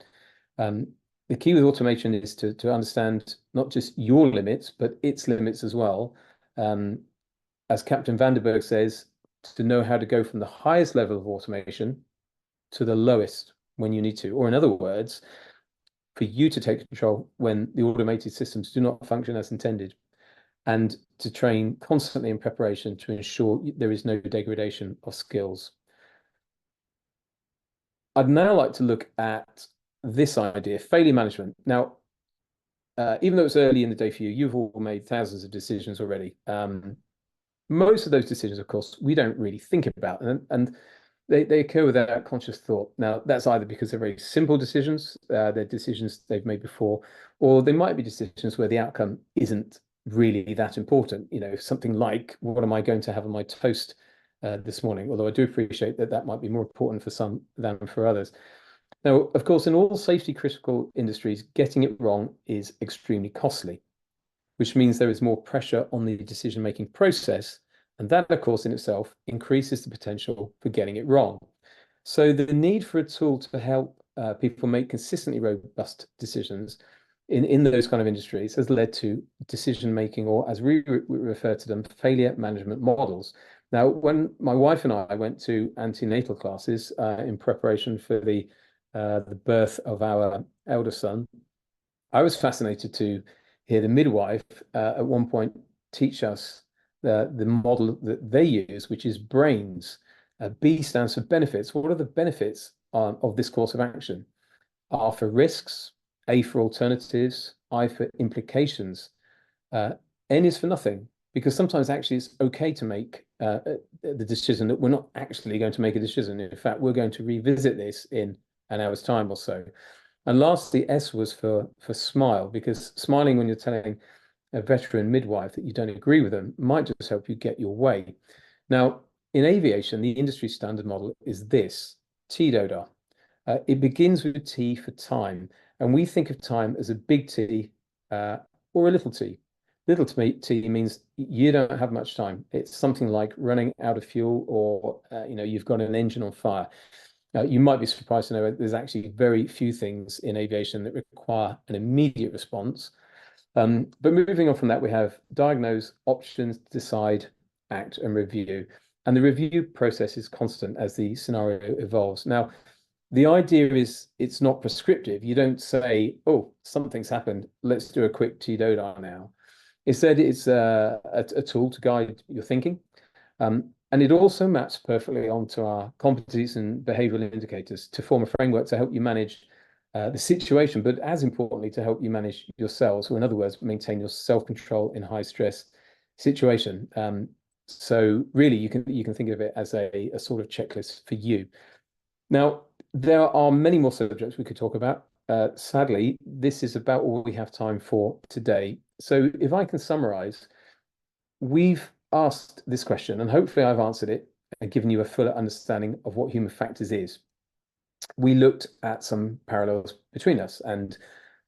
The key with automation is to understand not just your limits, but its limits as well. As Captain Vandenberg says, to know how to go from the highest level of automation to the lowest when you need to. Or in other words, for you to take control when the automated systems do not function as intended, and to train constantly in preparation to ensure there is no degradation of skills. I'd now like to look at this idea, failure management. Now, even though it's early in the day for you, you've all made thousands of decisions already. Most of those decisions, of course, we don't really think about, and they occur without conscious thought. Now, that's either because they're very simple decisions, they're decisions they've made before, or they might be decisions where the outcome isn't really that important. You know, something like, what am I going to have on my toast this morning? Although I do appreciate that might be more important for some than for others. Now, of course, in all safety critical industries, getting it wrong is extremely costly, which means there is more pressure on the decision-making process. And that, of course, in itself increases the potential for getting it wrong. So the need for a tool to help people make consistently robust decisions in those kind of industries has led to decision-making, or as we refer to them, failure management models. Now, when my wife and I went to antenatal classes in preparation for the birth of our elder son, I was fascinated to hear the midwife at one point teach us the model that they use, which is BRAINS. B stands for benefits. What are the benefits of this course of action? R for risks, A for alternatives, I for implications. N is for nothing, because sometimes actually it's okay to make the decision that we're not actually going to make a decision. In fact, we're going to revisit this in an hour's time or so. And lastly, S was for smile, because smiling when you're telling a veteran midwife that you don't agree with them might just help you get your way. Now, in aviation, the industry standard model is this, TDODA. It begins with T for time, and we think of time as a big T or a little t. Little t means you don't have much time. It's something like running out of fuel, or you've got an engine on fire. You might be surprised to know that there's actually very few things in aviation that require an immediate response. But moving on from that, we have diagnose, options, decide, act, and review. And the review process is constant as the scenario evolves. Now, the idea is it's not prescriptive. You don't say, oh, something's happened, let's do a quick TDODA now. Instead, it's a tool to guide your thinking. And it also maps perfectly onto our competencies and behavioral indicators to form a framework to help you manage the situation, but as importantly, to help you manage yourselves, or in other words, maintain your self-control in high stress situation. So really, you can think of it as a sort of checklist for you. Now, there are many more subjects we could talk about. Sadly, this is about all we have time for today. So if I can summarize, we've asked this question, and hopefully I've answered it and given you a fuller understanding of what human factors is. We looked at some parallels between us and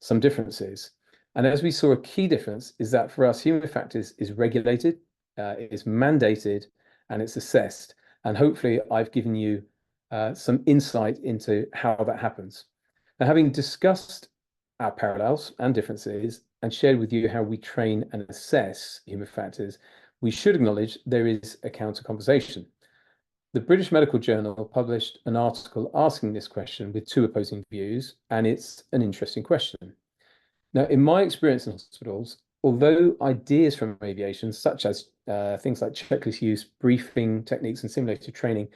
some differences. And as we saw, a key difference is that for us, human factors is regulated, it is mandated, and it's assessed. And hopefully I've given you some insight into how that happens. Now, having discussed our parallels and differences and shared with you how we train and assess human factors, we should acknowledge there is a counter conversation. The British Medical Journal published an article asking this question with two opposing views, and it's an interesting question. Now, in my experience in hospitals, although ideas from aviation, such as things like checklist use, briefing techniques, and simulator training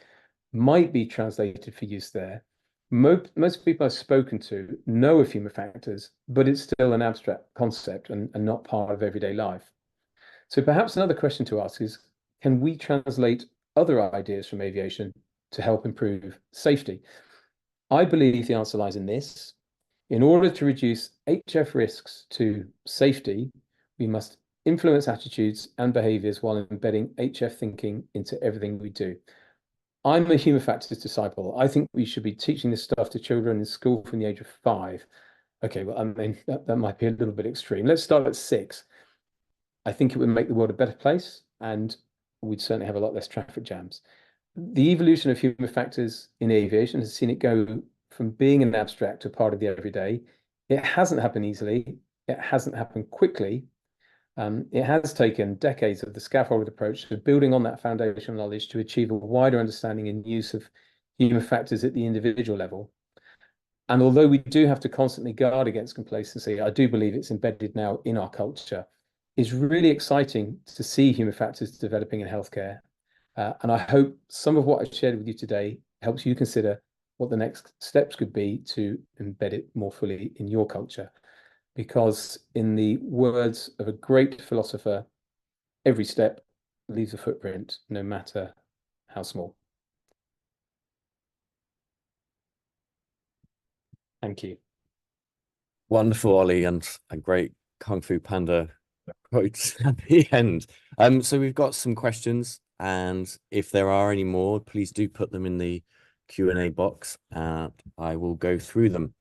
might be translated for use there, most people I've spoken to know of human factors, but it's still an abstract concept and not part of everyday life. So perhaps another question to ask is, can we translate other ideas from aviation to help improve safety? I believe the answer lies in this. In order to reduce HF risks to safety, we must influence attitudes and behaviors while embedding HF thinking into everything we do. I'm a human factors disciple. I think we should be teaching this stuff to children in school from the age of 5. Okay, well, I mean, that might be a little bit extreme. Let's start at 6. I think it would make the world a better place, and we'd certainly have a lot less traffic jams. The evolution of human factors in aviation has seen it go from being an abstract to part of the everyday. It hasn't happened easily. It hasn't happened quickly. It has taken decades of the scaffolded approach to building on that foundational knowledge to achieve a wider understanding and use of human factors at the individual level. And although we do have to constantly guard against complacency, I do believe it's embedded now in our culture. It's really exciting to see human factors developing in healthcare. And I hope some of what I've shared with you today helps you consider what the next steps could be to embed it more fully in your culture. Because in the words of a great philosopher, every step leaves a footprint, no matter how small. Thank you. Wonderful, Ollie, and a great Kung Fu Panda quotes at the end. So we've got some questions, and if there are any more, please do put them in the Q&A box, and I will go through them.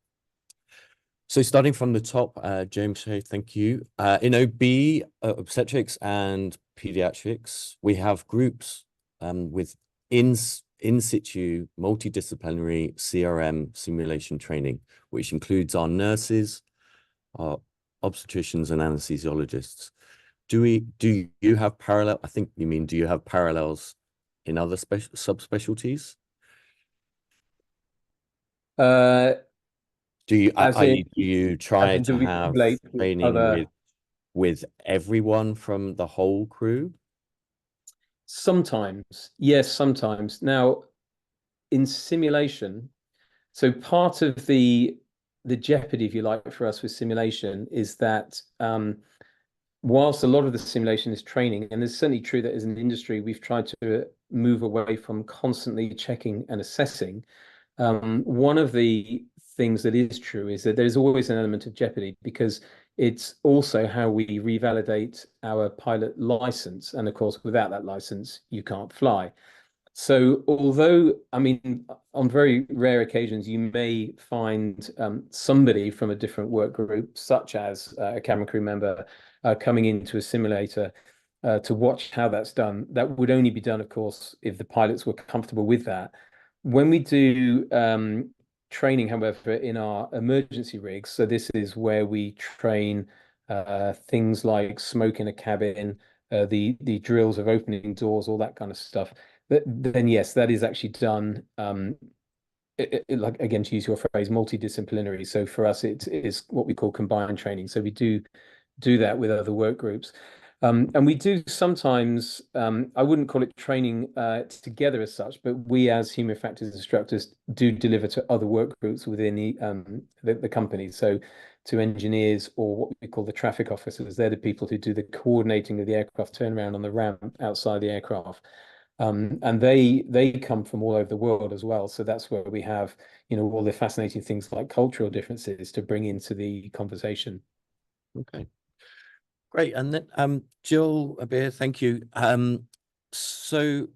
So starting from the top, James, thank you. In OB, obstetrics and pediatrics, we have groups with in situ multidisciplinary CRM simulation training, which includes our nurses, our obstetricians and anesthesiologists. Do you have parallel? I think you mean, do you have parallels in other subspecialties? Do you try to have training with everyone from the whole crew? Sometimes, yes, sometimes. Now, in simulation, so part of the jeopardy, if you like, for us with simulation is that whilst a lot of the simulation is training, and it's certainly true that as an industry, we've tried to move away from constantly checking and assessing. One of the things that is true is that there's always an element of jeopardy because it's also how we revalidate our pilot license. And of course, without that license, you can't fly. So although, I mean, on very rare occasions, you may find somebody from a different work group, such as a cabin crew member, coming into a simulator to watch how that's done. That would only be done, of course, if the pilots were comfortable with that. When we do training, however, in our emergency rigs, so this is where we train things like smoke in a cabin, the drills of opening doors, all that kind of stuff. Then yes, that is actually done. Like again, to use your phrase, multidisciplinary. So for us, it is what we call combined training. So we do that with other work groups. And we do sometimes, I wouldn't call it training together as such, but we as human factors instructors do deliver to other work groups within the company. So to engineers or what we call the traffic officers, they're the people who do the coordinating of the aircraft turnaround on the ramp outside the aircraft. And they come from all over the world as well. So that's where we have, all the fascinating things like cultural differences to bring into the conversation. Okay. Great. And then Jill Abir, thank you. So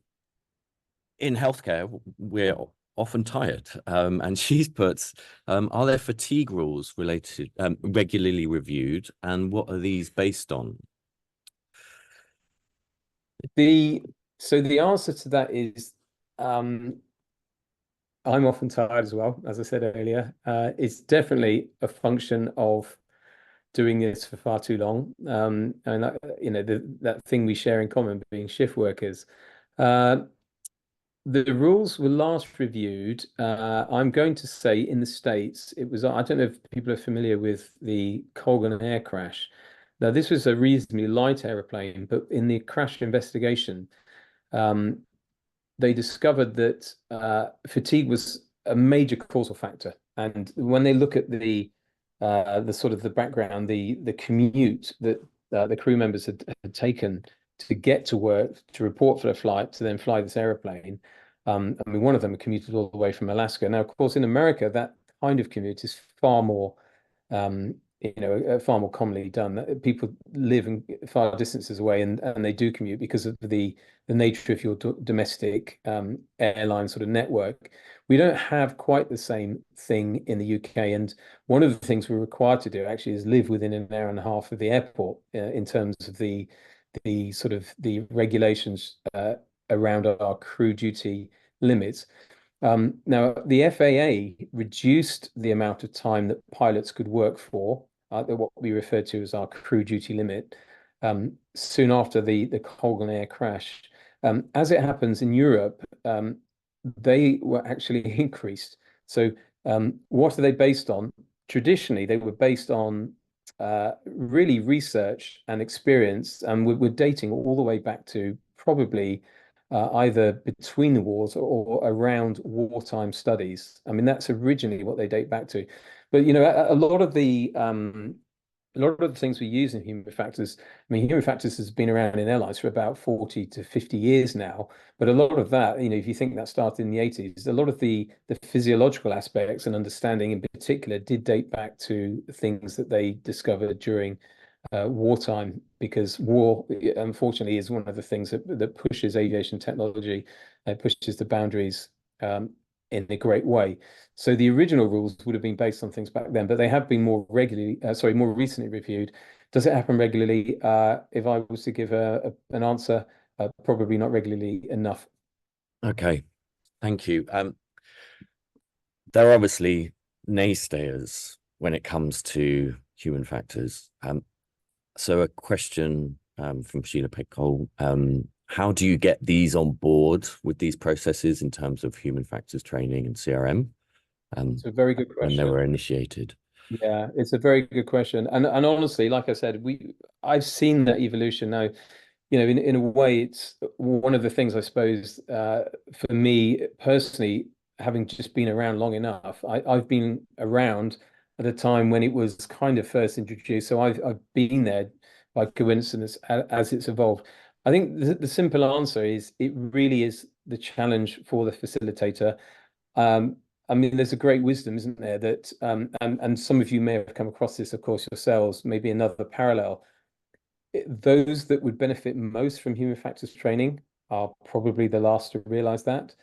in healthcare, we're often tired. And she's put, are there fatigue rules related, regularly reviewed, and what are these based on? So the answer to that is I'm often tired as well, as I said earlier. It's definitely a function of doing this for far too long. And that thing we share in common, being shift workers. The rules were last reviewed. I'm going to say in the States, it was, I don't know if people are familiar with the Colgan air crash. Now, this was a reasonably light aeroplane, but in the crash investigation, um, they discovered that fatigue was a major causal factor. And when they look at the sort of the background, the commute that the crew members had taken to get to work, to report for the flight, to then fly this aeroplane. I mean, one of them commuted all the way from Alaska. Now, of course, in America, that kind of commute is far more, far more commonly done. People live in far distances away, and they do commute because of the nature of your domestic airline sort of network. We don't have quite the same thing in the UK, and one of the things we're required to do actually is live within an hour and a half of the airport in terms of the sort of the regulations around our crew duty limits. Now, the FAA reduced the amount of time that pilots could work for, what we refer to as our crew duty limit, soon after the Colgan Air crash. As it happens in Europe, they were actually increased. So, what are they based on? Traditionally, they were based on really research and experience, and we're dating all the way back to probably either between the wars or around wartime studies. I mean, that's originally what they date back to. But a lot of the things we use in human factors, I mean, human factors has been around in airlines for about 40 to 50 years now. But a lot of that, if you think that started in the 80s, a lot of the physiological aspects and understanding in particular did date back to things that they discovered during wartime, because war, unfortunately, is one of the things that pushes aviation technology, pushes the boundaries in a great way. So the original rules would have been based on things back then, but they have been more recently reviewed. Does it happen regularly? If I was to give an answer, probably not regularly enough. Okay, thank you. There are obviously naysayers when it comes to human factors. So a question from Sheila Pecole, how do you get these on board with these processes in terms of human factors training and CRM? It's a very good When they question. were initiated. Yeah, it's a very good question. And honestly, like I said, I've seen that evolution now. In a way, it's one of the things, I suppose, for me personally, having just been around long enough, I've been around at a time when it was kind of first introduced. So I've been there by coincidence as it's evolved. I think the simple answer is it really is the challenge for the facilitator. Um, I mean, there's a great wisdom, isn't there? That and some of you may have come across this, of course, yourselves. Maybe another parallel, those that would benefit most from human factors training are probably the last to realize that.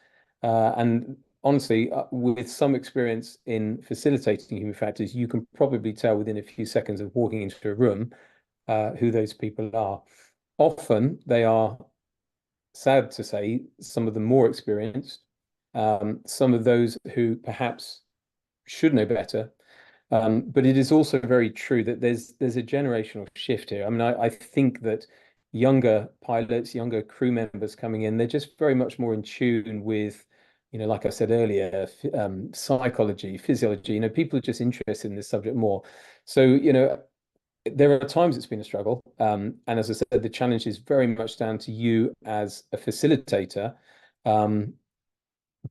And honestly, with some experience in facilitating human factors, you can probably tell within a few seconds of walking into a room who those people are. Often they are, sad to say, some of them more experienced, some of those who perhaps should know better. But it is also very true that there's a generational shift here. I mean, I think that younger pilots, younger crew members coming in, they're just very much more in tune with, like I said earlier, psychology, physiology. People are just interested in this subject more. So, there are times it's been a struggle. And as I said, the challenge is very much down to you as a facilitator.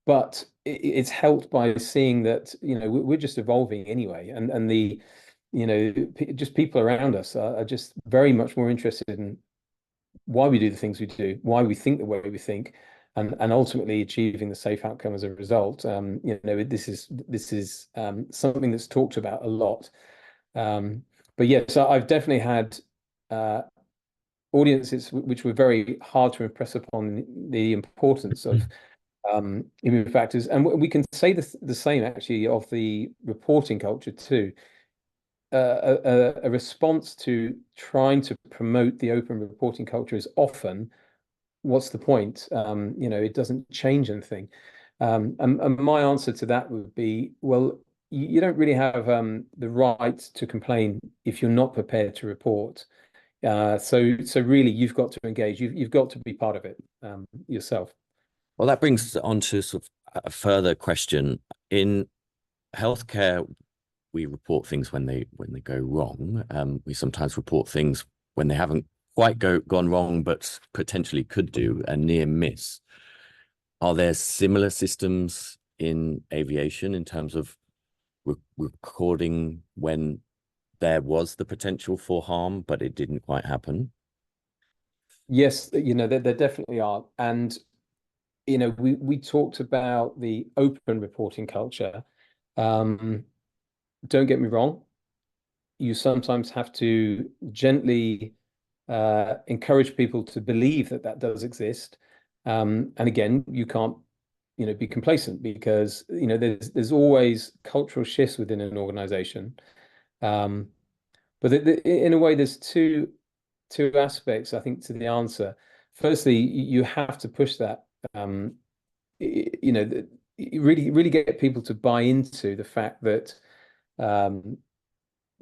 But it's helped by seeing that, we're just evolving anyway. And just people around us are just very much more interested in why we do the things we do, why we think the way we think, and ultimately achieving the safe outcome as a result. This is something that's talked about a lot. But yeah, so I've definitely had audiences which were very hard to impress upon the importance of human factors, and we can say the same actually of the reporting culture too. A response to trying to promote the open reporting culture is often, what's the point? It doesn't change anything. And my answer to that would be, well, you don't really have the right to complain if you're not prepared to report. So really, you've got to engage. You've got to be part of it yourself. Well, that brings on to sort of a further question. In healthcare, we report things when they go wrong. We sometimes report things when they haven't quite gone wrong, but potentially could do a near miss. Are there similar systems in aviation in terms of recording when there was the potential for harm, but it didn't quite happen? Yes, there definitely are. And we talked about the open reporting culture. Don't get me wrong, you sometimes have to gently encourage people to believe that that does exist. And again, you can't, be complacent, because there's always cultural shifts within an organization. But in a way, there's two aspects, I think, to the answer. Firstly, you have to push that. Really get people to buy into the fact that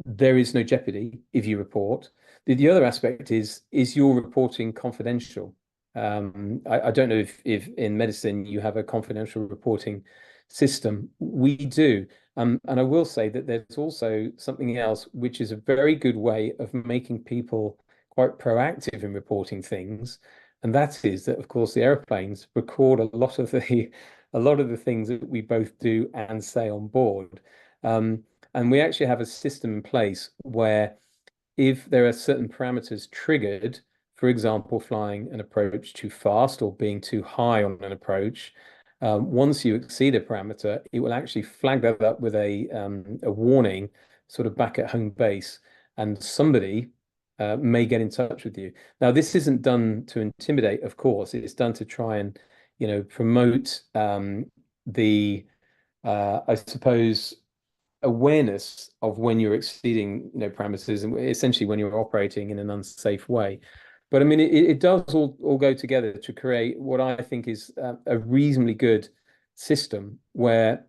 there is no jeopardy if you report. The other aspect is your reporting confidential? I don't know if in medicine you have a confidential reporting system. We do. And I will say that there's also something else which is a very good way of making people quite proactive in reporting things. And that is that, of course, the airplanes record a lot of the things that we both do and say on board. And we actually have a system in place where, if there are certain parameters triggered, for example, flying an approach too fast or being too high on an approach, once you exceed a parameter, it will actually flag that up with a warning sort of back at home base, and somebody may get in touch with you. Now, this isn't done to intimidate, of course. It's done to try and, promote the, I suppose, awareness of when you're exceeding, parameters, and essentially when you're operating in an unsafe way. But I mean, it does all go together to create what I think is a reasonably good system where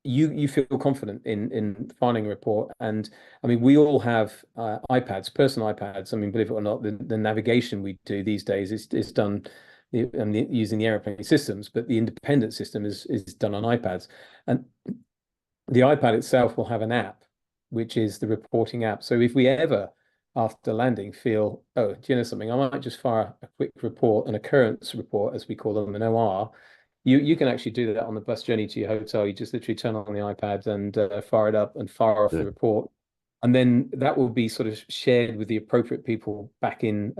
you feel confident in filing a report. And I mean, we all have iPads, personal iPads. I mean, believe it or not, the navigation we do these days is done using the airplane systems, but the independent system is done on iPads. And the iPad itself will have an app, which is the reporting app. So if we ever, after landing, feel, oh, do you know something? I might just fire a quick report, an occurrence report, as we call them, an OR. You can actually do that on the bus journey to your hotel. You just literally turn on the iPad and fire it up and fire off the report. And then that will be sort of shared with the appropriate people back in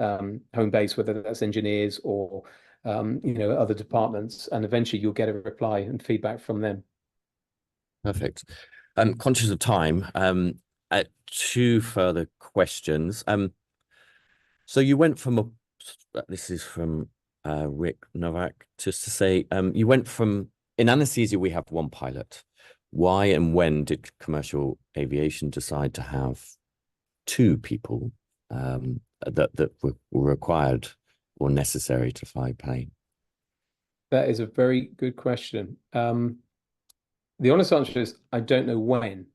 home base, whether that's engineers or other departments. And eventually you'll get a reply and feedback from them. Perfect. Conscious of time, two further questions. So you went from this is from Rick Novak, just to say, you went from, in anesthesia, we have one pilot. Why and when did commercial aviation decide to have two people that were required or necessary to fly a plane? That is a very good question. The honest answer is I don't know when.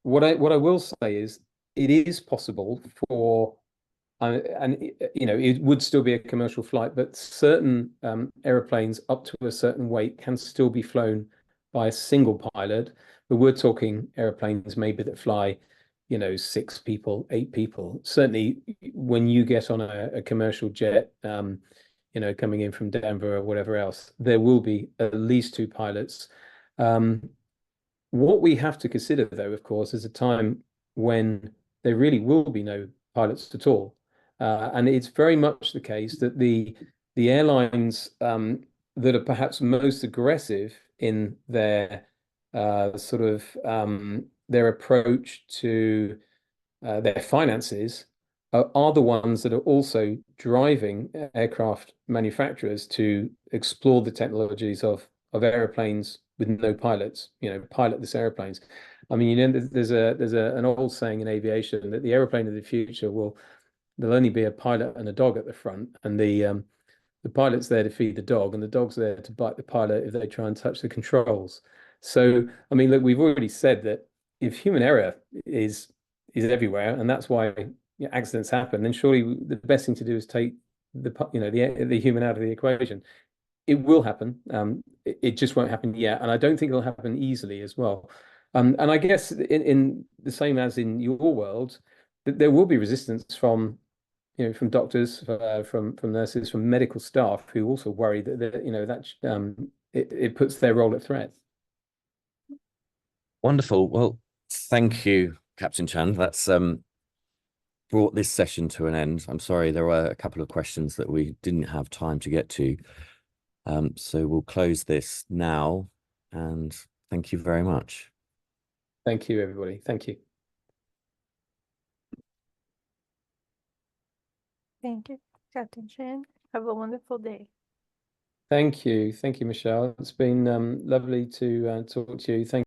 What I will say is it is possible for, and it would still be a commercial flight, but certain aeroplanes up to a certain weight can still be flown by a single pilot. But we're talking airplanes maybe that fly you know, 6 people, 8 people. Certainly when you get on a commercial jet, you know, coming in from Denver or whatever else, there will be at least 2 pilots. What we have to consider, though, of course, is a time when there really will be no pilots at all. And it's very much the case that the airlines that are perhaps most aggressive in their sort of their approach to their finances are the ones that are also driving aircraft manufacturers to explore the technologies of airplanes with no pilots, you know, pilotless airplanes. I mean, you know, there's an old saying in aviation that the airplane of the future there'll only be a pilot and a dog at the front, and the pilot's there to feed the dog, and the dog's there to bite the pilot if they try and touch the controls. So, I mean, look, we've already said that if human error is everywhere, and that's why, you know, accidents happen, then surely the best thing to do is take the human out of the equation. It will happen. It just won't happen yet, and I don't think it'll happen easily as well. And I guess in the same as in your world, there will be resistance from, you know, from doctors, from nurses, from medical staff who also worry that you know, that it puts their role at threat. Wonderful. Well, thank you, Captain Chan. That's brought this session to an end. I'm sorry, there were a couple of questions that we didn't have time to get to. So we'll close this now, and thank you very much. Thank you, everybody. Thank you. Thank you, Captain Chan. Have a wonderful day. Thank you. Thank you, Michelle. It's been lovely to talk to you. Thank